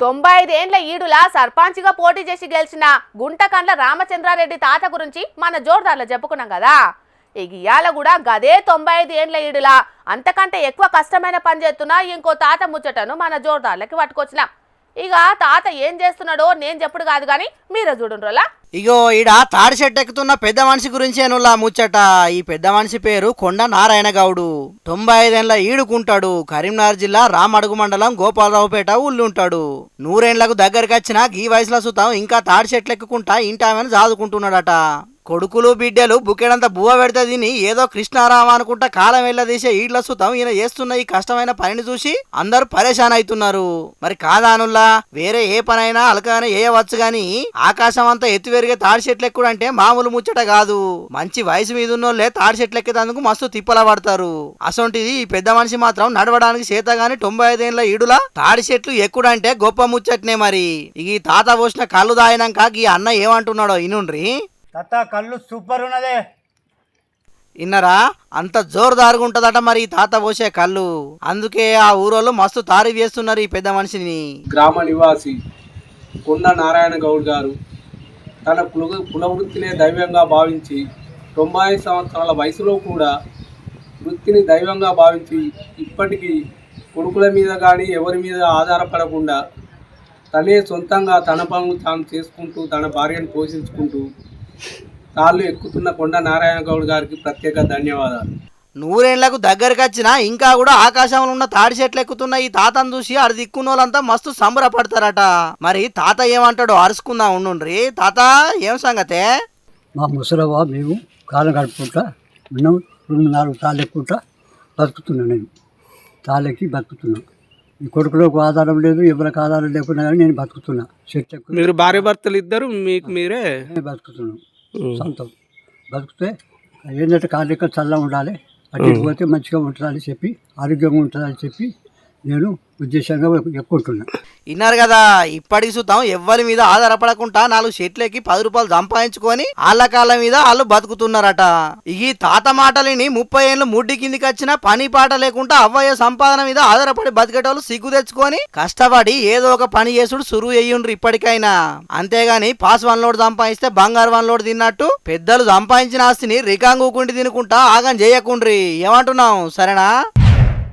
95 ఏండ్ల ఈడుల సర్పంచ్గా పోటీ చేసి గెలిచిన గుంటకండ్ల రామచంద్రారెడ్డి తాత గురించి మన జోర్దార్లో చెప్పుకున్నాం కదా. ఇయాల కూడా గదే 95 ఏండ్ల ఈడుల అంతకంటే ఎక్కువ కష్టమైన పని చేస్తున్నా ఇంకో తాత ముచ్చటను మన జోర్దార్లకి పట్టుకొచ్చినాం. ఇక తాత ఏం చేస్తున్నాడో నేను చెప్పుడు కాదు కానీ మీరే చూడండిలా. ఇగో ఈడ తాడి చెట్టు ఎక్కుతున్న పెద్ద మనిషి గురించేనులా ముచ్చట. ఈ పెద్ద మనిషి పేరు కొండ నారాయణ గౌడు. 95 ఏళ్ల ఈడుకుంటాడు. కరీంనగర్ జిల్లా రామడుగు మండలం గోపాలరావుపేట ఊళ్ళుంటాడు. 100 ఏళ్లకు దగ్గరికి వచ్చిన ఈ వయసులో సుతం ఇంకా తాడి చెట్లు ఎక్కుకుంటా ఇంటామని జాదుకుంటున్నాడట. కొడుకులు బిడ్డలు బుకెడంత బువ్వ పెడితే తిని ఏదో కృష్ణారామ అనుకుంటా కాలం వెళ్ళదీసే ఈడ్ల సుతం ఈయన చేస్తున్న ఈ కష్టమైన పనిని చూసి అందరూ పరేషాన్ అవుతున్నారు. మరి కాదానుల్లా వేరే ఏ పనైనా అలకానే వేయవచ్చు గాని ఆకాశం అంతా ఎత్తివెరిగే తాడి చెట్లు ఎక్కుడంటే మామూలు ముచ్చట కాదు. మంచి వయసు మీద ఉన్నోళ్లే తాడి చెట్లు ఎక్కేందుకు మస్తు తిప్పల పడతారు. అసొంటిది ఈ పెద్ద మనిషి మాత్రం నడవడానికి చేత గాని 95 ఏళ్ల ఈడులా తాడి చెట్లు ఎక్కుడంటే గొప్ప ముచ్చట్నే. మరి ఈ తాత పోసిన కళ్ళు దాయినాక ఈ అన్న ఏమంటున్నాడో ఇనుండ్రి. తాత కళ్ళు సూపర్ ఉన్నదే. ఇన్నరా అంత జోరుదారుగా ఉంటదట మరి ఈ తాత పోసే కళ్ళు. అందుకే ఆ ఊరోళ్ళు మస్తు తారీఫ్ చేస్తున్నారు ఈ పెద్ద మనిషిని. గ్రామ నివాసి కొండ నారాయణ గౌడ్ గారు తన కుల వృత్తినే దైవంగా భావించి 90 సంవత్సరాల వయసులో కూడా వృత్తిని దైవంగా భావించి ఇప్పటికీ కొడుకుల మీద కానీ ఎవరి మీద ఆధారపడకుండా తనే సొంతంగా తన పనులు తాను చేసుకుంటూ తన భార్యను పోషించుకుంటూ తాళ్ళు ఎక్కుతున్న కొండ నారాయణ గౌడ్ గారికి ప్రత్యేక ధన్యవాదాలు. 100 ఏళ్లకు దగ్గరికి వచ్చినా ఇంకా కూడా ఆకాశంలో ఉన్న తాడి చెట్లు ఎక్కుతున్న ఈ తాతను చూసి ఆడ దిక్కున్న వాళ్ళంతా మస్తు సంబరపడతారట. మరి తాత ఏమంటాడో అరుచుకుందాం ఉండుండ్రి. తాత ఏం సంగతే? మా ముసలవ్వ మేము కాలం గడుపుకుంటా ఉన్నాం. 2-4 తాళ్ళు ఎక్కుంటా బతుకుతున్నా. నేను తాళ్ళెక్కి బతుకుతున్నా. ఈ కొడుకులకు ఆధారం లేదు, ఎవరికి ఆధారం లేకున్నా కానీ నేను బతుకుతున్నా. చెట్టు మీరు భార్య భర్తలు ఇద్దరు మీకు మీరే బతుకుతున్నాం. సొంతం బతుకుతే ఏంటంటే కాళ్ళెక్క చల్లగా ఉండాలి, అటు పోతే మంచిగా ఉంటుందని చెప్పి ఆరోగ్యంగా ఉంటుందని చెప్పి నేను ఉద్దేశంగా ఎక్కుంటున్నా. విన్నారు కదా, ఇప్పటికి సుతం ఎవ్వరి మీద ఆధారపడకుండా 4 చెట్లకి 10 రూపాయలు సంపాదించుకొని వాళ్ళ కాళ్ళ మీద వాళ్ళు బతుకుతున్నారట. ఈ తాత మాటలిని 30 ఏళ్ళు ముడ్డి కిందికి వచ్చిన పని పాట లేకుండా అవ్వయ్య సంపాదన మీద ఆధారపడి బతికేటోళ్ళు సిగ్గు తెచ్చుకొని కష్టపడి ఏదో ఒక పని చేసుడు సురువు అయ్యుండ్రు ఇప్పటికైనా. అంతేగాని పాస్ 1 లోడ్ సంపాదిస్తే బంగారు 1 లోడ్ తిన్నట్టు పెద్దలు సంపాదించిన ఆస్తిని రికాంగుకుండి తినుకుంటా ఆగం చేయకుండ్రి. ఏమంటున్నావు? సరేనా?